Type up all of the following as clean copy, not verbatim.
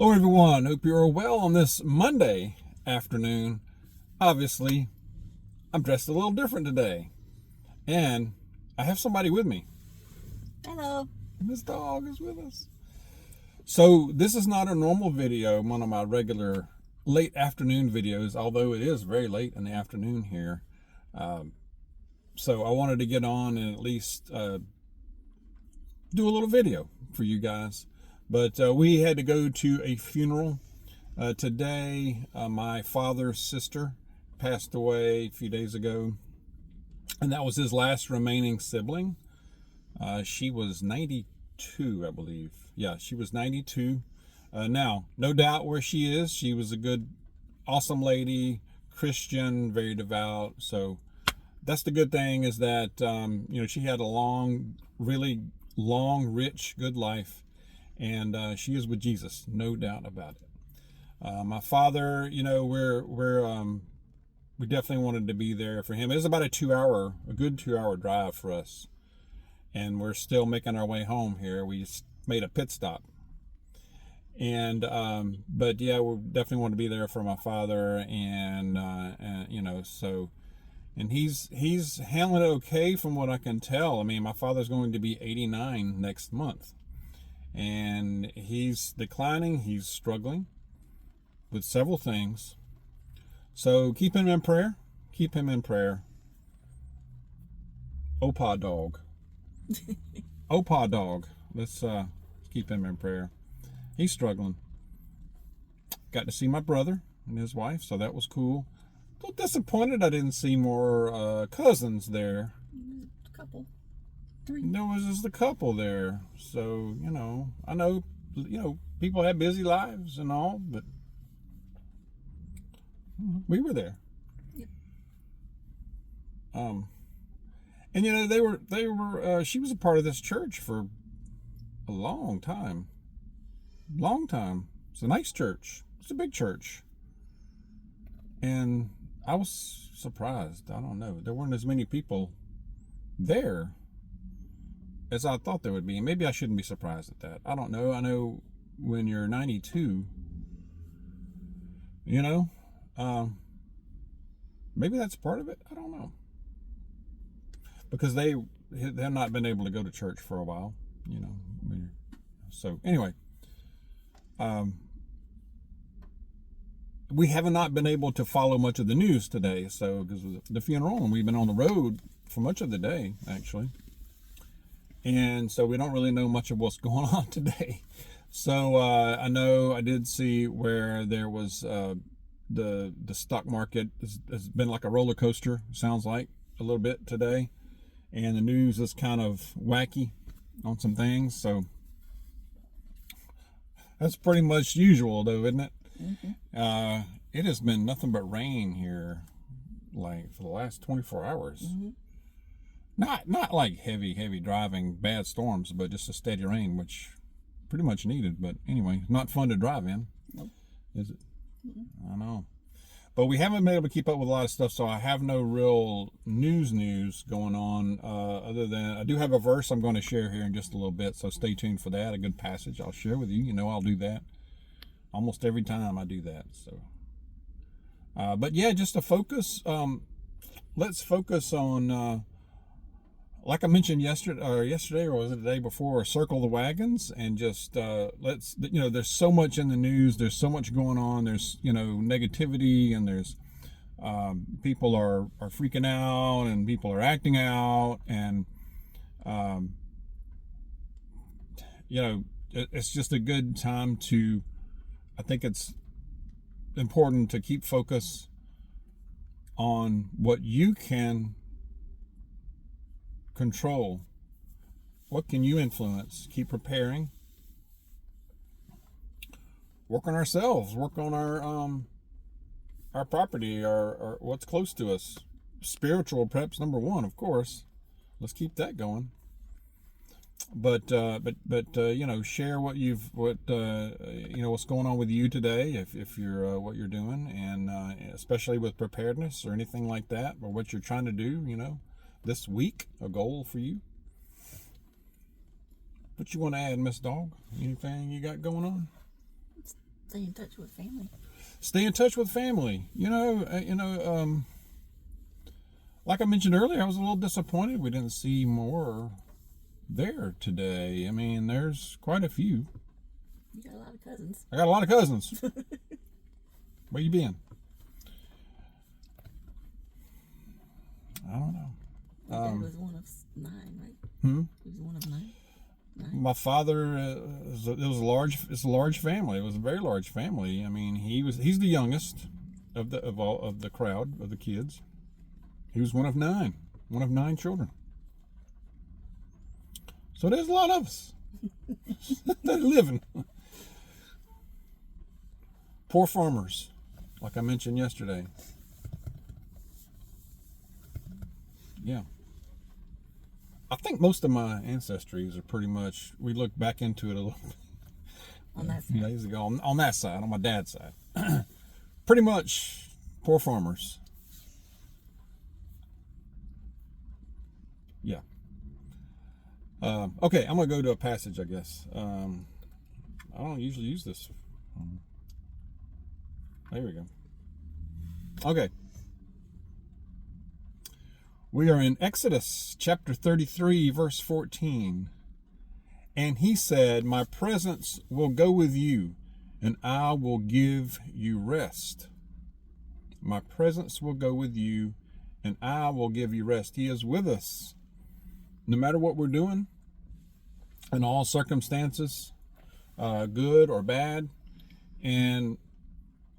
Hello everyone, hope you're well on this Monday afternoon. Obviously, I'm dressed a little different today, and I have somebody with me. Hello. Miss Dog is with us. So this is not a normal video, one of my regular late afternoon videos, although it is very late in the afternoon here. So I wanted to get on and at least do a little video for you guys. But we had to go to a funeral today. My father's sister passed away a few days ago, and that was his last remaining sibling. She was 92, I believe. Yeah, she was 92. Now, no doubt where she is. She was a good, awesome lady, Christian, very devout. So that's the good thing, is that she had a long, really long, rich, good life. And she is with Jesus, no doubt about it. My father, we definitely wanted to be there for him. It was about a good 2 hour drive for us, and we're still making our way home here. We just made a pit stop, and but yeah, we definitely want to be there for my father, and he's handling it okay from what I can tell. I mean, my father's going to be 89 next month. And he's declining. He's struggling with several things. So keep him in prayer. Keep him in prayer. Opa dog. Opa dog. Let's keep him in prayer. He's struggling. Got to see my brother and his wife, so that was cool. A little disappointed I didn't see more cousins there. A couple. 3. There was just a couple there. So, I know, people have busy lives and all, but we were there. Yep. And she was a part of this church for a long time. Long time. It's a nice church. It's a big church. And I was surprised. I don't know. There weren't as many people there as I thought there would be. And maybe I shouldn't be surprised at that. I don't know. I know when you're 92, maybe that's part of it. I don't know. Because they've not been able to go to church for a while, So anyway, we have not been able to follow much of the news today. So because of the funeral, and we've been on the road for much of the day, actually. And so we don't really know much of what's going on today. So I know I did see where there was the stock market has been like a roller coaster, sounds like, a little bit today. And the news is kind of wacky on some things. So that's pretty much usual, though, isn't it? Mm-hmm. It has been nothing but rain here, like, for the last 24 hours. Mm-hmm. Not like heavy driving, bad storms, but just a steady rain, which pretty much needed. But anyway, not fun to drive in. Nope. Is it? Mm-hmm. I know. But we haven't been able to keep up with a lot of stuff, so I have no real news going on, other than I do have a verse I'm going to share here in just a little bit, so stay tuned for that. A good passage I'll share with you. I'll do that almost every time I do that. So, but yeah, just to focus, let's focus on... like I mentioned yesterday, or was it the day before, circle the wagons, and just there's so much in the news, there's so much going on, there's negativity, and there's people are freaking out, and people are acting out, and it's just a good time to, I think it's important to keep focus on what you can control. What can you influence? Keep preparing. Work on ourselves. Work on our property, our what's close to us. Spiritual prep's number one, of course. Let's keep that going. But share what's going on with you today, if you're what you're doing, and especially with preparedness or anything like that, or what you're trying to do. This week, a goal for you. What you want to add, Miss Dog? Anything you got going on? Stay in touch with family. Stay in touch with family. Like I mentioned earlier, I was a little disappointed we didn't see more there today. I mean, there's quite a few. You got a lot of cousins. I got a lot of cousins. Where you been? I don't know. My dad was one of 9, right? He was one of 9. My father, it's a large family. It was a very large family. I mean, he's the youngest of the crowd of the kids. He was one of 9 children. So there's a lot of us that are living. Poor farmers, like I mentioned yesterday. Yeah. I think most of my ancestries are pretty much, we look back into it a little bit. On that side. Days ago, on that side, on my dad's side. Pretty much poor farmers. Yeah. Okay, I'm going to go to a passage, I guess. I don't usually use this. There we go. Okay. We are in Exodus chapter 33, verse 14. And he said, my presence will go with you, and I will give you rest. My presence will go with you, and I will give you rest. He is with us. No matter what we're doing, in all circumstances, good or bad. And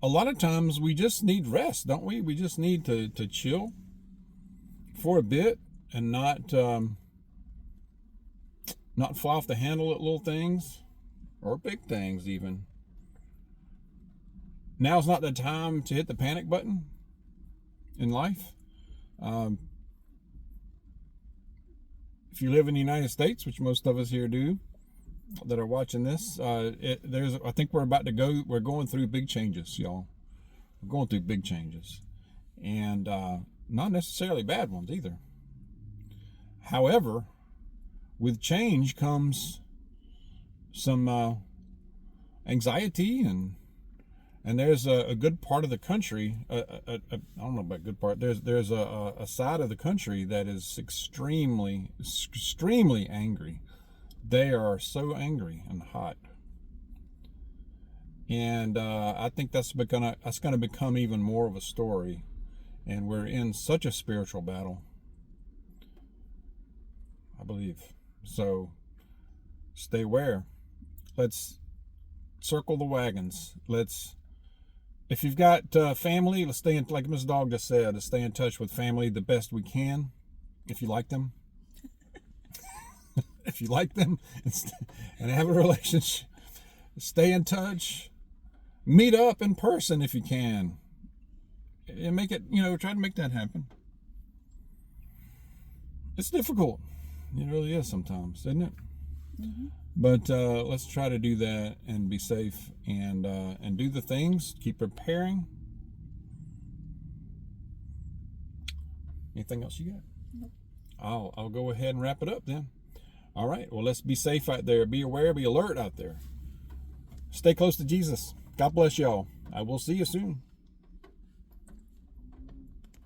a lot of times we just need rest, don't we? We just need to chill for a bit and not fly off the handle at little things or big things even. Now's not the time to hit the panic button in life. If you live in the United States, which most of us here do, that are watching this, I think we're going through big changes, y'all. We're going through big changes, and not necessarily bad ones either. However, with change comes some anxiety, and there's a good part of the country. I don't know about good part. There's a side of the country that is extremely angry. They are so angry and hot, and I think that's going to become even more of a story. And we're in such a spiritual battle, I believe. So stay aware. Let's circle the wagons. If you've got family, let's stay in, like Ms. Dog just said, let's stay in touch with family the best we can, if you like them. If you like them and have a relationship, stay in touch. Meet up in person if you can. And make it, try to make that happen. It's difficult. It really is sometimes, isn't it? Mm-hmm. But let's try to do that and be safe and do the things. Keep preparing. Anything else you got? Nope. I'll go ahead and wrap it up then. All right. Well, let's be safe out there. Be aware. Be alert out there. Stay close to Jesus. God bless y'all. I will see you soon.